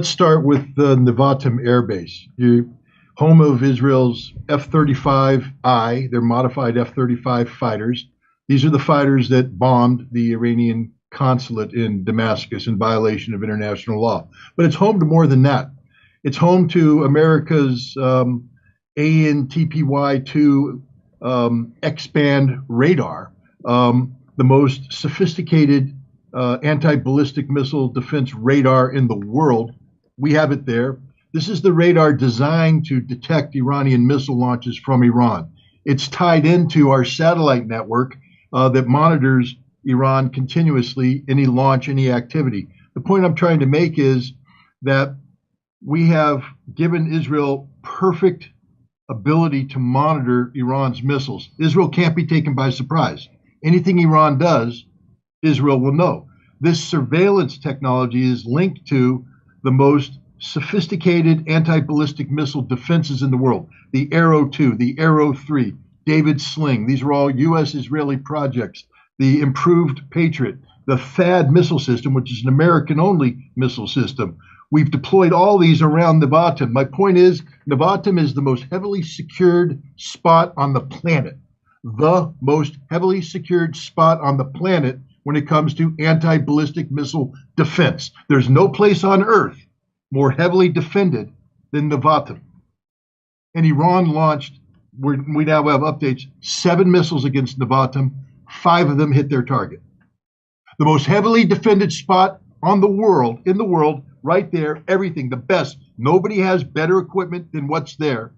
let's start with the Nevatim Air Base, home of Israel's F-35I, their modified F-35 fighters. These are the fighters that bombed the Iranian consulate in Damascus in violation of international law. But it's home to more than that. It's home to America's ANTPY-2 X-band radar, the most sophisticated anti-ballistic missile defense radar in the world. We have it there. This is the radar designed to detect Iranian missile launches from Iran. It's tied into our satellite network that monitors Iran continuously, any launch, any activity. The point I'm trying to make is that we have given Israel perfect ability to monitor Iran's missiles. Israel can't be taken by surprise. Anything Iran does, Israel will know. This surveillance technology is linked to the most sophisticated anti-ballistic missile defenses in the world. The Arrow 2, the Arrow 3, David Sling. These are all U.S.-Israeli projects. The improved Patriot, the THAAD missile system, which is an American-only missile system. We've deployed all these around Nevatim. My point is, Nevatim is the most heavily secured spot on the planet. The most heavily secured spot on the planet when it comes to anti-ballistic missile defense. There's no place on Earth more heavily defended than Nevatim. And Iran launched, we now have updates, 7 missiles against Nevatim. 5 of them hit their target. The most heavily defended spot on the world, in the world, right there, everything, the best. Nobody has better equipment than what's there.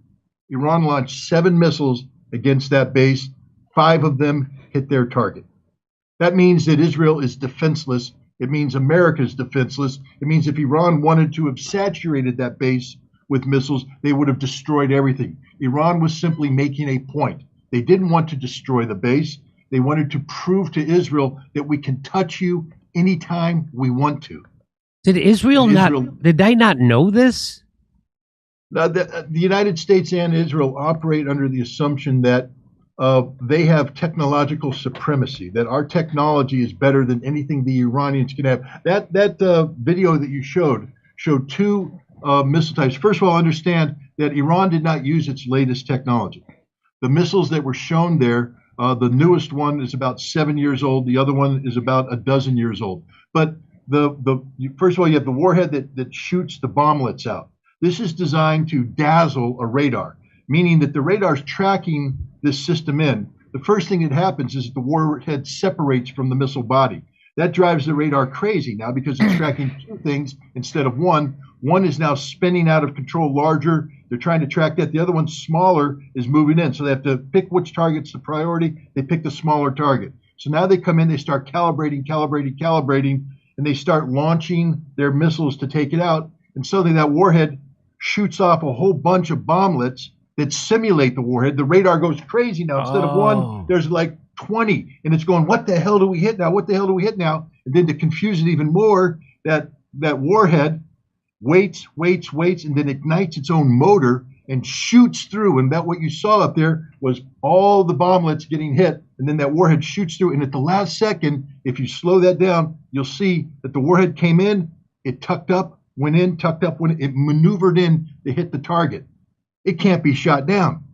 Iran launched 7 missiles against that base. 5 of them hit their target. That means that Israel is defenseless. It means America is defenseless. It means if Iran wanted to have saturated that base with missiles, they would have destroyed everything. Iran was simply making a point. They didn't want to destroy the base. They wanted to prove to Israel that we can touch you anytime we want to. Did did they not know this? The United States and Israel operate under the assumption that they have technological supremacy, that our technology is better than anything the Iranians can have. That video that you showed 2 missile types. First of all, understand that Iran did not use its latest technology. The missiles that were shown there, the newest one is about 7 years old. The other one is about a dozen years old. But first of all, you have the warhead that shoots the bomblets out. This is designed to dazzle a radar, meaning that the radar's tracking this system in. The first thing that happens is the warhead separates from the missile body. That drives the radar crazy now because it's tracking 2 things instead of 1. One is now spinning out of control larger. They're trying to track that. The other one, smaller, is moving in. So they have to pick which target's the priority. They pick the smaller target. So now they come in, they start calibrating, and they start launching their missiles to take it out. And suddenly that warhead shoots off a whole bunch of bomblets that simulate the warhead. The radar goes crazy now. Instead of 1, there's like 20. And it's going, what the hell do we hit now? What the hell do we hit now? And then to confuse it even more, that warhead waits, and then ignites its own motor and shoots through. And that what you saw up there was all the bomblets getting hit. And then that warhead shoots through. And at the last second, if you slow that down, you'll see that the warhead came in, it tucked up, went in, tucked up, it maneuvered in to hit the target. It can't be shot down.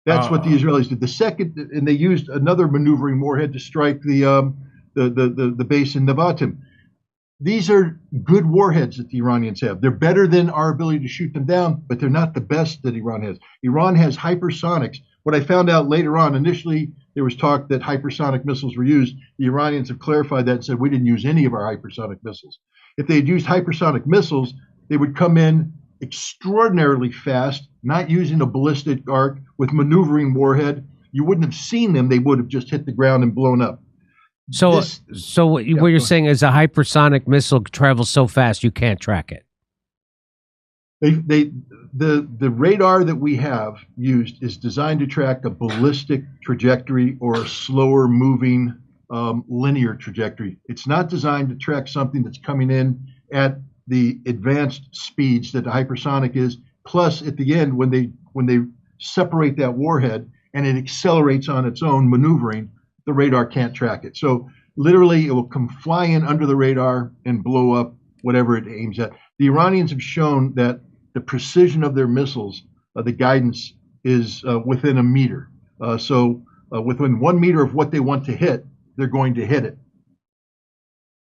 That's what the Israelis did. The second, and they used another maneuvering warhead to strike the base in Nevatim. These are good warheads that the Iranians have. They're better than our ability to shoot them down, but they're not the best that Iran has. Iran has hypersonics. What I found out later on, initially there was talk that hypersonic missiles were used. The Iranians have clarified that and said we didn't use any of our hypersonic missiles. If they had used hypersonic missiles, they would come in extraordinarily fast, not using a ballistic arc with maneuvering warhead. You wouldn't have seen them. They would have just hit the ground and blown up. So what you're saying is a hypersonic missile travels so fast you can't track it. The radar that we have used is designed to track a ballistic trajectory or a slower moving linear trajectory. It's not designed to track something that's coming in at the advanced speeds that the hypersonic is. Plus, at the end, when they separate that warhead and it accelerates on its own maneuvering, the radar can't track it. So literally, it will come fly in under the radar and blow up whatever it aims at. The Iranians have shown that the precision of their missiles, the guidance is within a meter. So within 1 meter of what they want to hit, they're going to hit it.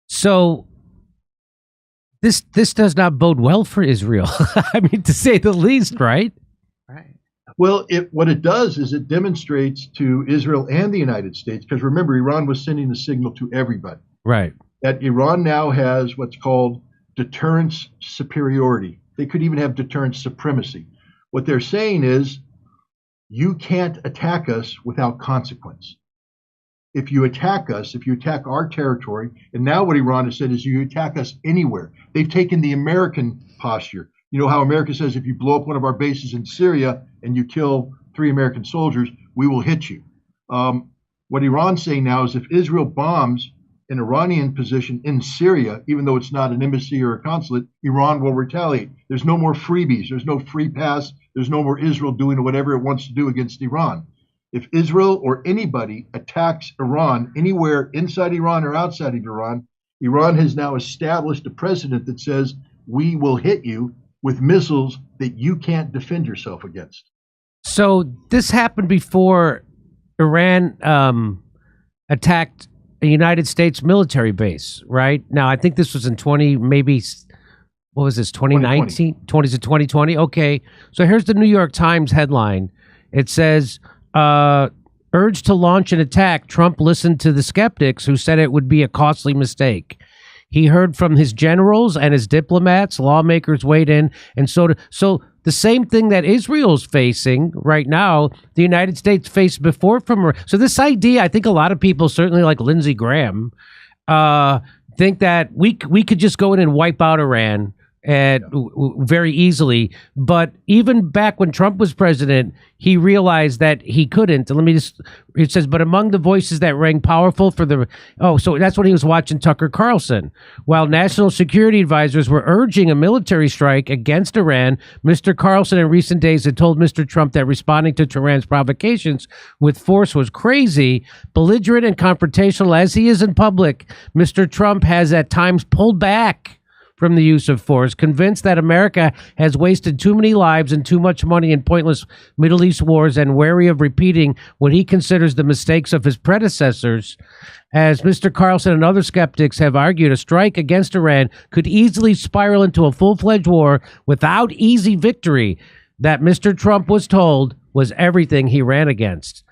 So this does not bode well for Israel. I mean, to say the least, right? Right. Well, what it does is it demonstrates to Israel and the United States, because remember, Iran was sending the signal to everybody, Right. that Iran now has what's called deterrence superiority. They could even have deterrence supremacy. What they're saying is, you can't attack us without consequence. If you attack us, if you attack our territory, and now what Iran has said is you attack us anywhere. They've taken the American posture. You know how America says if you blow up one of our bases in Syria and you kill 3 American soldiers, we will hit you. What Iran's saying now is if Israel bombs an Iranian position in Syria, even though it's not an embassy or a consulate, Iran will retaliate. There's no more freebies. There's no free pass. There's no more Israel doing whatever it wants to do against Iran. If Israel or anybody attacks Iran anywhere inside Iran or outside of Iran, Iran has now established a precedent that says we will hit you with missiles that you can't defend yourself against. So this happened before Iran attacked a United States military base, right? Now, I think this was in 2019? 2020? Okay. So here's the New York Times headline. It says, urged to launch an attack, Trump listened to the skeptics who said it would be a costly mistake. He heard from his generals and his diplomats, lawmakers weighed in, and so the same thing that Israel's facing right now, the United States faced before from. So this idea, I think a lot of people, certainly like Lindsey Graham, think that we could just go in and wipe out Iran very easily. But even back when Trump was president, he realized that he couldn't. And it says, but among the voices that rang powerful so that's when he was watching Tucker Carlson. While national security advisors were urging a military strike against Iran, Mr. Carlson in recent days had told Mr. Trump that responding to Tehran's provocations with force was crazy. Belligerent and confrontational as he is in public, Mr. Trump has at times pulled back from the use of force, convinced that America has wasted too many lives and too much money in pointless Middle East wars, and wary of repeating what he considers the mistakes of his predecessors. As Mr. Carlson and other skeptics have argued, a strike against Iran could easily spiral into a full-fledged war without easy victory that Mr. Trump was told was everything he ran against.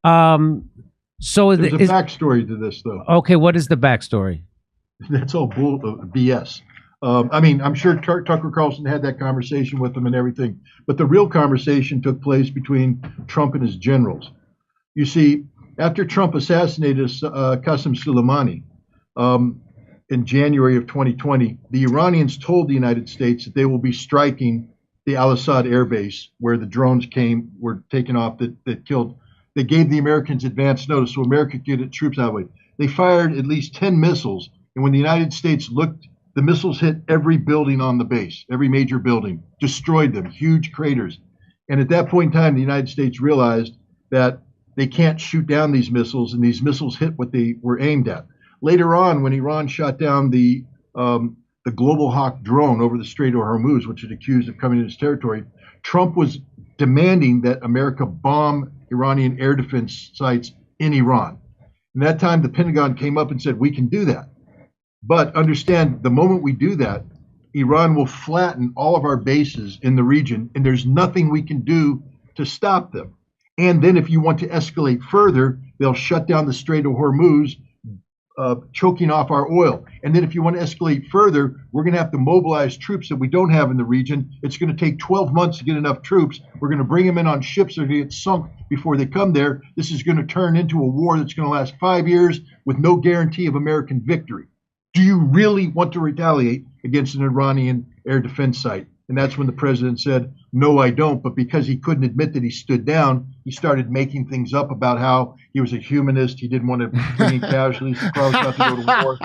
So there's a backstory to this, though. Okay, what is the backstory? That's all BS. I'm sure Tucker Carlson had that conversation with him and everything, but the real conversation took place between Trump and his generals. You see, after Trump assassinated Qasem Soleimani in January of 2020, the Iranians told the United States that they will be striking the Al-Assad air base where the drones were taken off that killed. They gave the Americans advance notice so America could get its troops out of the way. They fired at least 10 missiles, and when the United States looked, the missiles hit every building on the base, every major building, destroyed them, huge craters. And at that point in time, the United States realized that they can't shoot down these missiles, and these missiles hit what they were aimed at. Later on, when Iran shot down the Global Hawk drone over the Strait of Hormuz, which is accused of coming into its territory, Trump was demanding that America bomb Iranian air defense sites in Iran. And that time, the Pentagon came up and said, we can do that. But understand, the moment we do that, Iran will flatten all of our bases in the region, and there's nothing we can do to stop them. And then if you want to escalate further, they'll shut down the Strait of Hormuz, choking off our oil. And then if you want to escalate further, we're going to have to mobilize troops that we don't have in the region. It's going to take 12 months to get enough troops. We're going to bring them in on ships that are going to get sunk before they come there. This is going to turn into a war that's going to last 5 years with no guarantee of American victory. Do you really want to retaliate against an Iranian air defense site? And that's when the president said, no, I don't. But because he couldn't admit that he stood down, he started making things up about how he was a humanist. He didn't want to bring in casualties. The crowds not to go to war.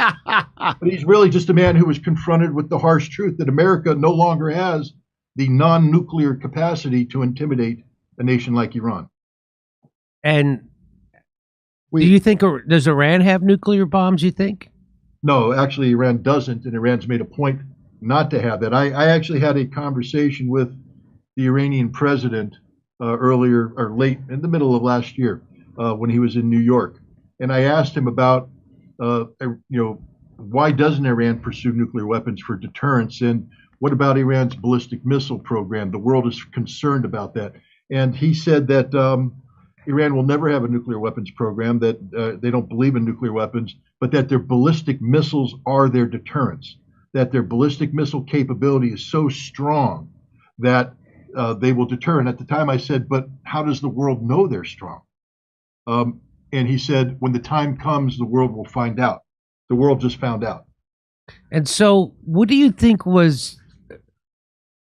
But he's really just a man who was confronted with the harsh truth that America no longer has the non-nuclear capacity to intimidate a nation like Iran. And do you think, does Iran have nuclear bombs, you think? No, actually, Iran doesn't, and Iran's made a point not to have that. I actually had a conversation with the Iranian president earlier or late in the middle of last year when he was in New York, and I asked him about why doesn't Iran pursue nuclear weapons for deterrence, and what about Iran's ballistic missile program? The world is concerned about that, and he said that Iran will never have a nuclear weapons program, that they don't believe in nuclear weapons, but that their ballistic missiles are their deterrence, that their ballistic missile capability is so strong that they will deter. And at the time I said, but how does the world know they're strong? And he said, when the time comes, the world will find out. The world just found out. And so what do you think was...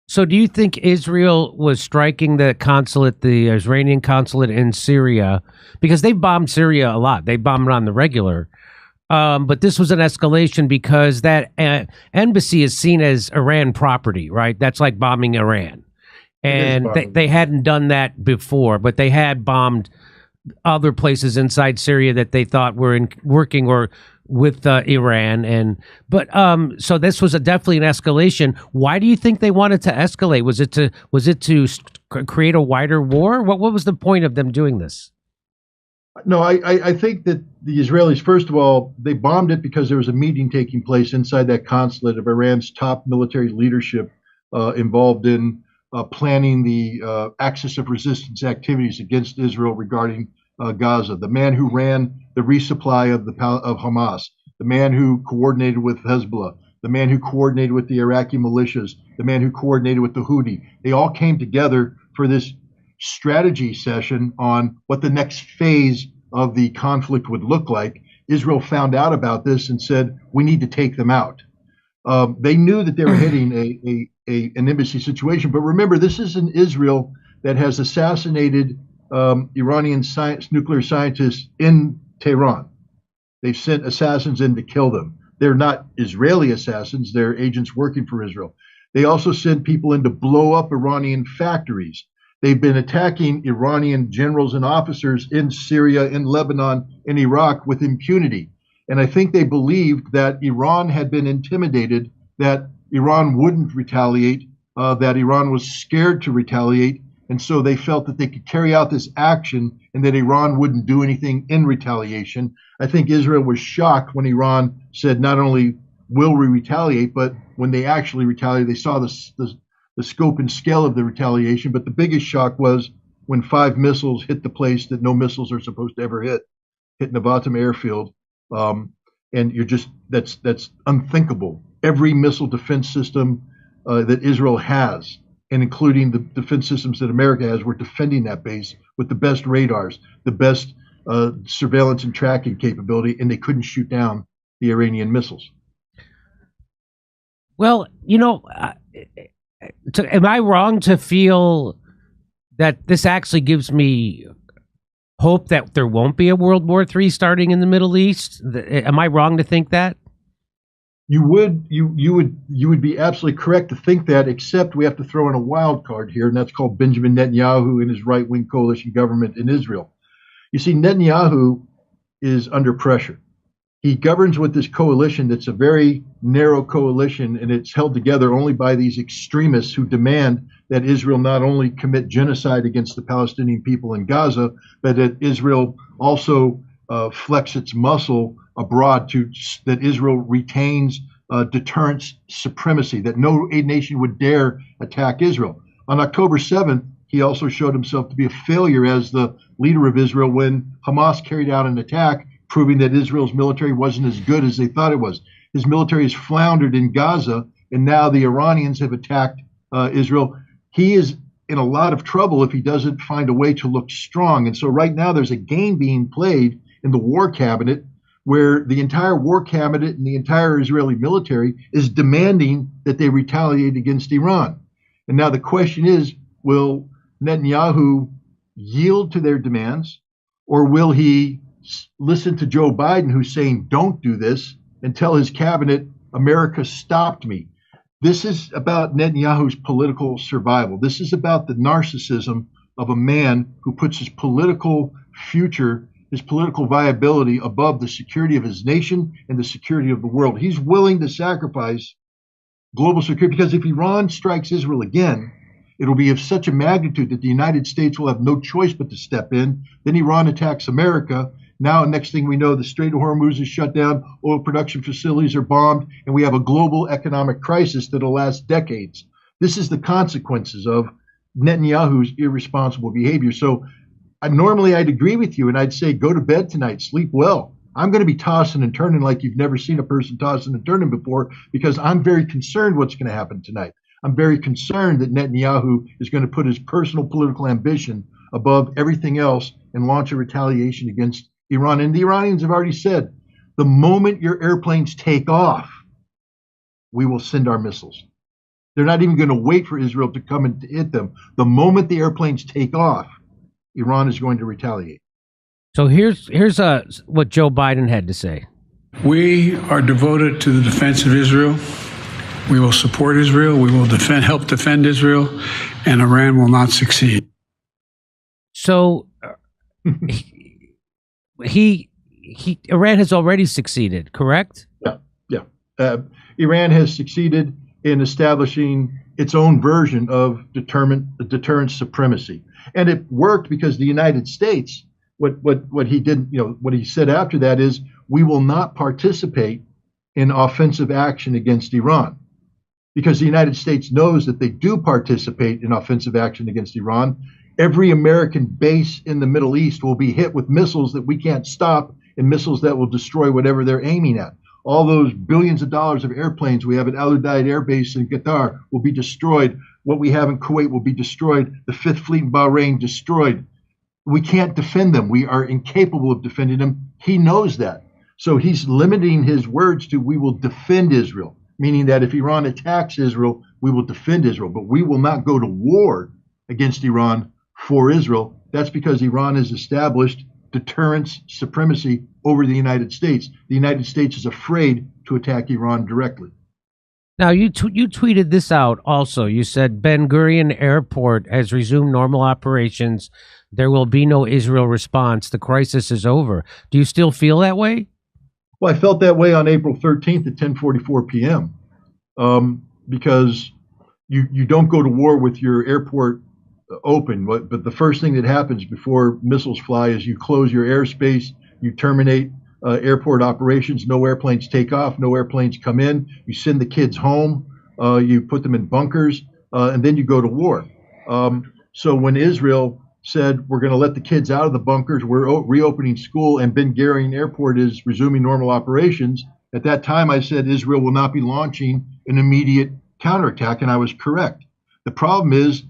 So do you think Israel was striking the consulate, the Iranian consulate in Syria? Because they bombed Syria a lot. They bombed it on the regular. But this was an escalation because that embassy is seen as Iran property, right? That's like bombing Iran. And they hadn't done that before, but they had bombed other places inside Syria that they thought were working or with Iran. So this was definitely an escalation. Why do you think they wanted to escalate? Was it to create a wider war? What was the point of them doing this? No, I think that the Israelis, first of all, they bombed it because there was a meeting taking place inside that consulate of Iran's top military leadership involved in planning the axis of resistance activities against Israel regarding Gaza. The man who ran the resupply of Hamas, the man who coordinated with Hezbollah, the man who coordinated with the Iraqi militias, the man who coordinated with the Houthi. They all came together for this strategy session on what the next phase of the conflict would look like. Israel found out about this and said, we need to take them out. They knew that they were hitting an embassy situation. But remember, this is an Israel that has assassinated Iranian nuclear scientists in Tehran. They've sent assassins in to kill them. They're not Israeli assassins. They're agents working for Israel. They also sent people in to blow up Iranian factories. They've been attacking Iranian generals and officers in Syria, in Lebanon, in Iraq with impunity. And I think they believed that Iran had been intimidated, that Iran wouldn't retaliate, that Iran was scared to retaliate. And so they felt that they could carry out this action and that Iran wouldn't do anything in retaliation. I think Israel was shocked when Iran said, not only will we retaliate, but when they actually retaliated, they saw the scope and scale of the retaliation. But the biggest shock was when 5 missiles hit the place that no missiles are supposed to ever hit Nevatim airfield. And that's unthinkable. Every missile defense system that Israel has, and including the defense systems that America has, we're defending that base with the best radars, the best surveillance and tracking capability, and they couldn't shoot down the Iranian missiles. Well, am I wrong to feel that this actually gives me hope that there won't be a World War III starting in the Middle East? Am I wrong to think that? You would be absolutely correct to think that, except we have to throw in a wild card here, and that's called Benjamin Netanyahu and his right-wing coalition government in Israel. You see, Netanyahu is under pressure. He governs with this coalition that's a very narrow coalition, and it's held together only by these extremists who demand that Israel not only commit genocide against the Palestinian people in Gaza, but that Israel also flex its muscle abroad, that Israel retains deterrence supremacy, that no nation would dare attack Israel. On October 7th, he also showed himself to be a failure as the leader of Israel when Hamas carried out an attack, proving that Israel's military wasn't as good as they thought it was. His military has floundered in Gaza, and now the Iranians have attacked Israel. He is in a lot of trouble if he doesn't find a way to look strong. And so right now there's a game being played in the war cabinet where the entire war cabinet and the entire Israeli military is demanding that they retaliate against Iran. And now the question is, will Netanyahu yield to their demands, or will he listen to Joe Biden, who's saying, don't do this, and tell his cabinet, America stopped me? This is about Netanyahu's political survival. This is about the narcissism of a man who puts his political future, his political viability above the security of his nation and the security of the world. He's willing to sacrifice global security. Because if Iran strikes Israel again, it'll be of such a magnitude that the United States will have no choice but to step in. Then Iran attacks America. Now, next thing we know, the Strait of Hormuz is shut down, oil production facilities are bombed, and we have a global economic crisis that'll last decades. This is the consequences of Netanyahu's irresponsible behavior. So normally I'd agree with you and I'd say, go to bed tonight, sleep well. I'm going to be tossing and turning like you've never seen a person tossing and turning before, because I'm very concerned what's going to happen tonight. I'm very concerned that Netanyahu is going to put his personal political ambition above everything else and launch a retaliation against Iran. And the Iranians have already said, the moment your airplanes take off, we will send our missiles. They're not even going to wait for Israel to come and hit them. The moment the airplanes take off, Iran is going to retaliate. So here's what Joe Biden had to say. We are devoted to the defense of Israel. We will support Israel. We will help defend Israel, and Iran will not succeed. So Iran has already succeeded, correct? Yeah. Iran has succeeded in establishing its own version of deterrent supremacy, and it worked because the United States. What he did, what he said after that is, we will not participate in offensive action against Iran, because the United States knows that they do participate in offensive action against Iran. Every American base in the Middle East will be hit with missiles that we can't stop, and missiles that will destroy whatever they're aiming at. All those billions of dollars of airplanes we have at Al Udeid Air Base in Qatar will be destroyed. What we have in Kuwait will be destroyed. The Fifth Fleet in Bahrain destroyed. We can't defend them. We are incapable of defending them. He knows that. So he's limiting his words to, we will defend Israel, meaning that if Iran attacks Israel, we will defend Israel. But we will not go to war against Iran for Israel. That's because Iran has established deterrence supremacy over the United States. The United States is afraid to attack Iran directly. Now, you tweeted this out also. You said Ben Gurion Airport has resumed normal operations. There will be no Israel response. The crisis is over. Do you still feel that way? Well, I felt that way on April 13th at 10:44 p.m. Because you don't go to war with your airport open, but the first thing that happens before missiles fly is you close your airspace, you terminate airport operations, no airplanes take off, no airplanes come in, you send the kids home, you put them in bunkers, and then you go to war. So when Israel said, we're going to let the kids out of the bunkers, we're reopening school, and Ben Gurion Airport is resuming normal operations, at that time I said Israel will not be launching an immediate counterattack, and I was correct. The problem is,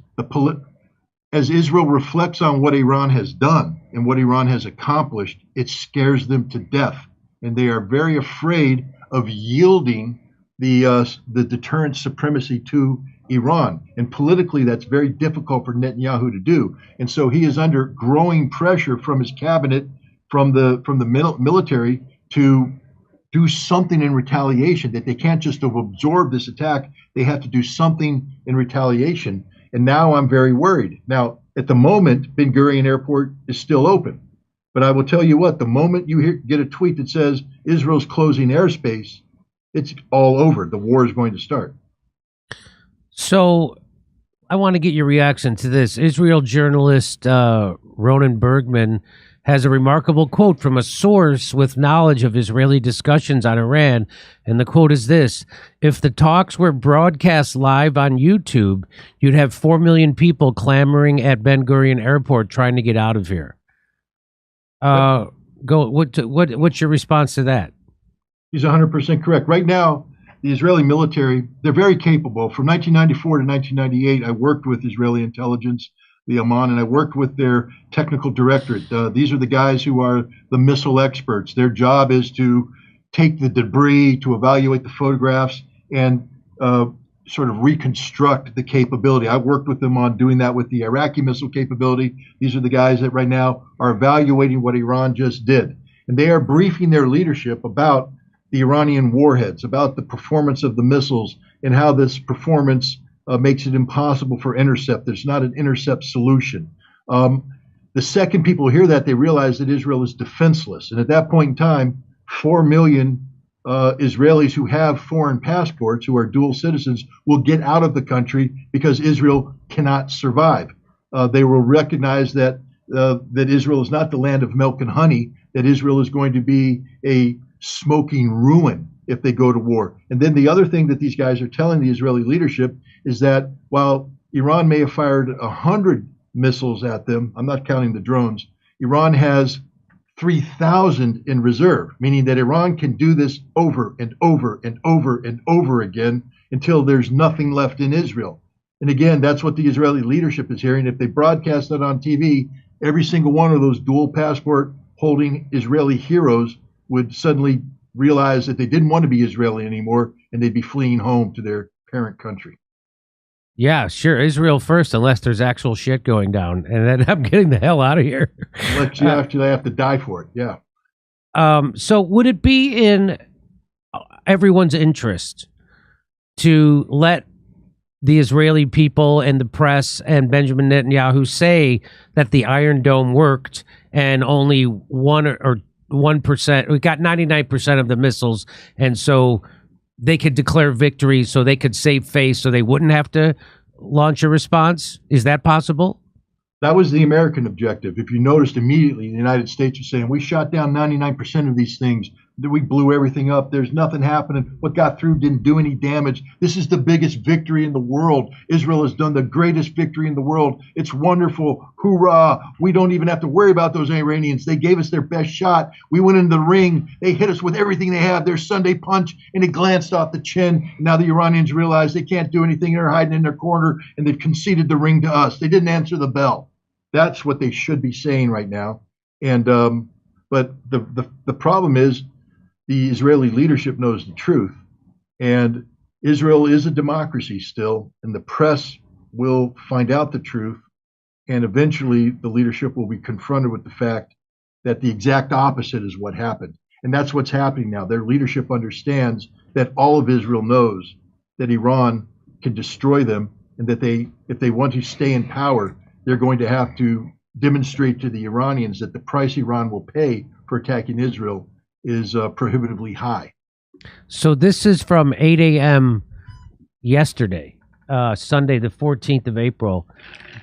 as Israel reflects on what Iran has done and what Iran has accomplished, it scares them to death, and they are very afraid of yielding the deterrent supremacy to Iran. And politically, that's very difficult for Netanyahu to do. And so he is under growing pressure from his cabinet, from the military, to do something in retaliation. That they can't just absorb this attack; they have to do something in retaliation. And now I'm very worried. Now, at the moment, Ben Gurion Airport is still open. But I will tell you what, the moment you get a tweet that says Israel's closing airspace, it's all over. The war is going to start. So I want to get your reaction to this. Israel journalist Ronan Bergman has a remarkable quote from a source with knowledge of Israeli discussions on Iran. And the quote is this: if the talks were broadcast live on YouTube, you'd have 4 million people clamoring at Ben Gurion Airport trying to get out of here. What's your response to that? He's 100% correct. Right now, the Israeli military, they're very capable. From 1994 to 1998, I worked with Israeli intelligence, the Aman, and I worked with their technical directorate. These are the guys who are the missile experts. Their job is to take the debris, to evaluate the photographs, and sort of reconstruct the capability. I worked with them on doing that with the Iraqi missile capability. These are the guys that right now are evaluating what Iran just did. And they are briefing their leadership about the Iranian warheads, about the performance of the missiles, and how this performance makes it impossible for intercept. There's not an intercept solution. The second people hear that, they realize that Israel is defenseless. And at that point in time, 4 million Israelis who have foreign passports, who are dual citizens, will get out of the country because Israel cannot survive. They will recognize that Israel is not the land of milk and honey, that Israel is going to be a smoking ruin if they go to war. And then the other thing that these guys are telling the Israeli leadership is that while Iran may have fired 100 missiles at them, I'm not counting the drones, Iran has 3,000 in reserve, meaning that Iran can do this over and over and over and over again until there's nothing left in Israel. And again, that's what the Israeli leadership is hearing. If they broadcast that on TV, every single one of those dual passport holding Israeli heroes would suddenly realize that they didn't want to be Israeli anymore, and they'd be fleeing home to their parent country. Yeah, sure. Israel first, unless there's actual shit going down, and then I'm getting the hell out of here. Unless you actually have to die for it. Yeah. So would it be in everyone's interest to let the Israeli people and the press and Benjamin Netanyahu say that the Iron Dome worked and only 1%, we got 99% of the missiles, and so they could declare victory, so they could save face, so they wouldn't have to launch a response? Is that possible? That was the American objective. If you noticed immediately, the United States was saying, we shot down 99% of these things. We blew everything up. There's nothing happening. What got through didn't do any damage. This is the biggest victory in the world. Israel has done the greatest victory in the world. It's wonderful. Hoorah. We don't even have to worry about those Iranians. They gave us their best shot. We went into the ring. They hit us with everything they have. Their Sunday punch, and it glanced off the chin. Now the Iranians realize they can't do anything. They're hiding in their corner, and they've conceded the ring to us. They didn't answer the bell. That's what they should be saying right now. And but the problem is, the Israeli leadership knows the truth, and Israel is a democracy still, and the press will find out the truth, and eventually the leadership will be confronted with the fact that the exact opposite is what happened. And that's what's happening now. Their leadership understands that all of Israel knows that Iran can destroy them, and that if they want to stay in power, they're going to have to demonstrate to the Iranians that the price Iran will pay for attacking Israel is prohibitively high. So this is from 8 a.m. yesterday, Sunday, the 14th of April.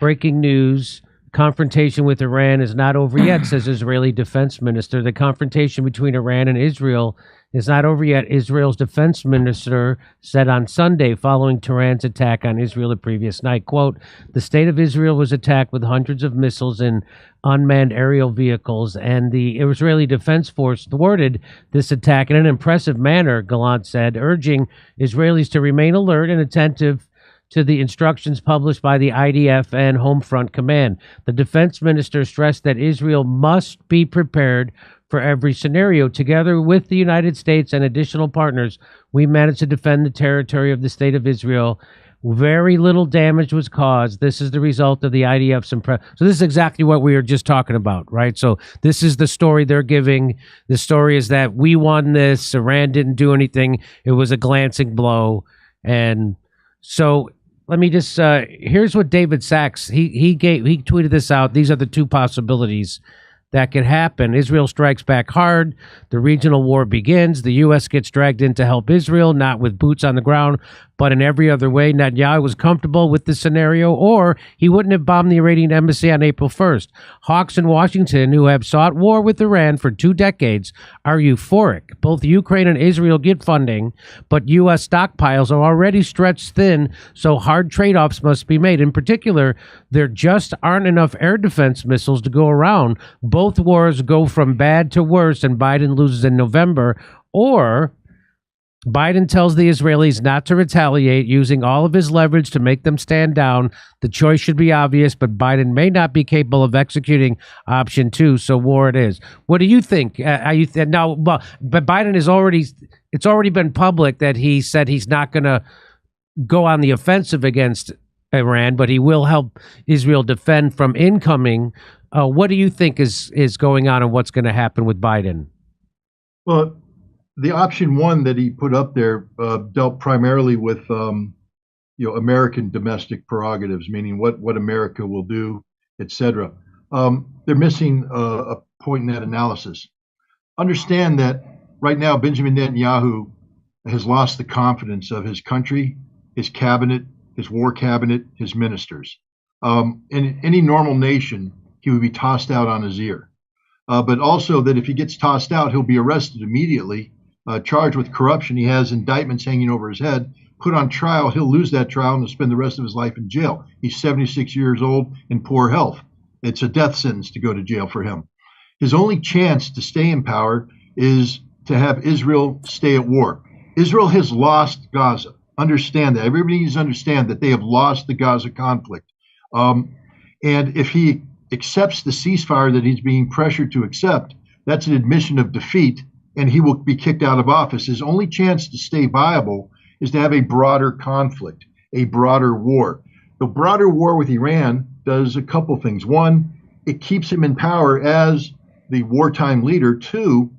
Breaking news. Confrontation with Iran is not over yet, says Israeli defense minister. The confrontation between Iran and Israel is not over yet, Israel's defense minister said on Sunday following Tehran's attack on Israel the previous night. Quote, the state of Israel was attacked with hundreds of missiles and unmanned aerial vehicles, and the Israeli Defense Force thwarted this attack in an impressive manner, Gallant said, urging Israelis to remain alert and attentive to the instructions published by the IDF and Home Front Command. The defense minister stressed that Israel must be prepared for every scenario. Together with the United States and additional partners, we managed to defend the territory of the state of Israel. Very little damage was caused. This is the result of the IDF's So this is exactly what we were just talking about, right? So this is the story they're giving. The story is that we won this. Iran didn't do anything. It was a glancing blow. And so let me just, here's what David Sachs, he tweeted this out. These are the two possibilities that could happen. Israel strikes back hard. The regional war begins. The U.S. gets dragged in to help Israel, not with boots on the ground, but in every other way. Netanyahu was comfortable with this scenario, or he wouldn't have bombed the Iranian embassy on April 1st. Hawks in Washington, who have sought war with Iran for 2 decades, are euphoric. Both Ukraine and Israel get funding, but U.S. stockpiles are already stretched thin, so hard trade-offs must be made. In particular, there just aren't enough air defense missiles to go around. Both wars go from bad to worse, and Biden loses in November, or Biden tells the Israelis not to retaliate, using all of his leverage to make them stand down. The choice should be obvious, but Biden may not be capable of executing option 2, so war it is. What do you think? Now, but Biden is it's already been public that he said he's not going to go on the offensive against Iran, but he will help Israel defend from incoming. What do you think is going on, and what's going to happen with Biden? Well, the option 1 that he put up there dealt primarily with American domestic prerogatives, meaning what America will do, etc. They're missing a point in that analysis. Understand that right now, Benjamin Netanyahu has lost the confidence of his country, his cabinet, his war cabinet, his ministers. In any normal nation, he would be tossed out on his ear. But also that if he gets tossed out, he'll be arrested immediately, charged with corruption. He has indictments hanging over his head, put on trial. He'll lose that trial and will spend the rest of his life in jail. He's 76 years old in poor health. It's a death sentence to go to jail for him. His only chance to stay in power is to have Israel stay at war. Israel has lost Gaza. Understand that. Everybody needs to understand that they have lost the Gaza conflict. And if he accepts the ceasefire that he's being pressured to accept, that's an admission of defeat, and he will be kicked out of office. His only chance to stay viable is to have a broader conflict, a broader war. The broader war with Iran does a couple things. One, it keeps him in power as the wartime leader. Two,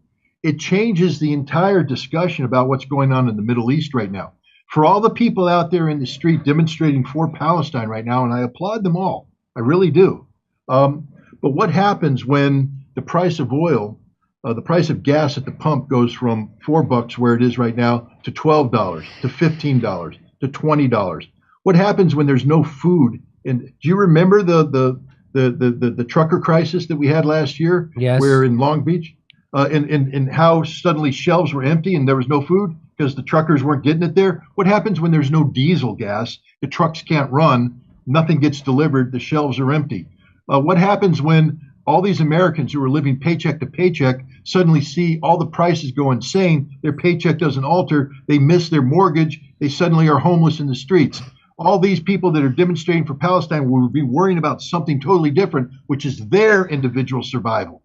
it changes the entire discussion about what's going on in the Middle East right now. For all the people out there in the street demonstrating for Palestine right now, and I applaud them all, I really do. But what happens when the price of oil, the price of gas at the pump goes from $4 where it is right now to $12, to $15, to $20? What happens when there's no food? And do you remember the trucker crisis that we had last year? Yes. Where in Long Beach, and how suddenly shelves were empty and there was no food because the truckers weren't getting it there? What happens when there's no diesel gas? The trucks can't run, nothing gets delivered, the shelves are empty. What happens when all these Americans who are living paycheck to paycheck suddenly see all the prices go insane, their paycheck doesn't alter, they miss their mortgage, they suddenly are homeless in the streets? All these people that are demonstrating for Palestine will be worrying about something totally different, which is their individual survival.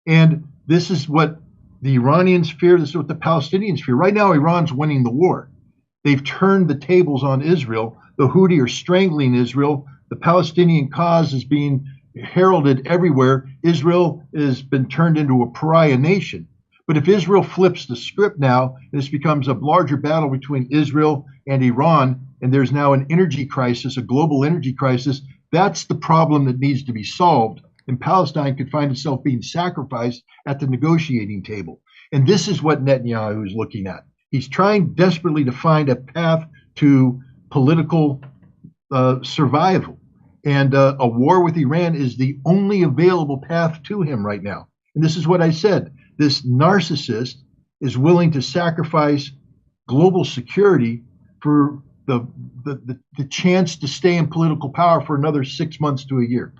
And this is what the Iranians fear, this is what the Palestinians fear. Right now, Iran's winning the war. They've turned the tables on Israel. The Houthi are strangling Israel. The Palestinian cause is being heralded everywhere. Israel has been turned into a pariah nation. But if Israel flips the script now, this becomes a larger battle between Israel and Iran, and there's now an energy crisis, a global energy crisis. That's the problem that needs to be solved. And Palestine could find itself being sacrificed at the negotiating table. And this is what Netanyahu is looking at. He's trying desperately to find a path to political survival. And a war with Iran is the only available path to him right now. And this is what I said. This narcissist is willing to sacrifice global security for the chance to stay in political power for another 6 months to a year.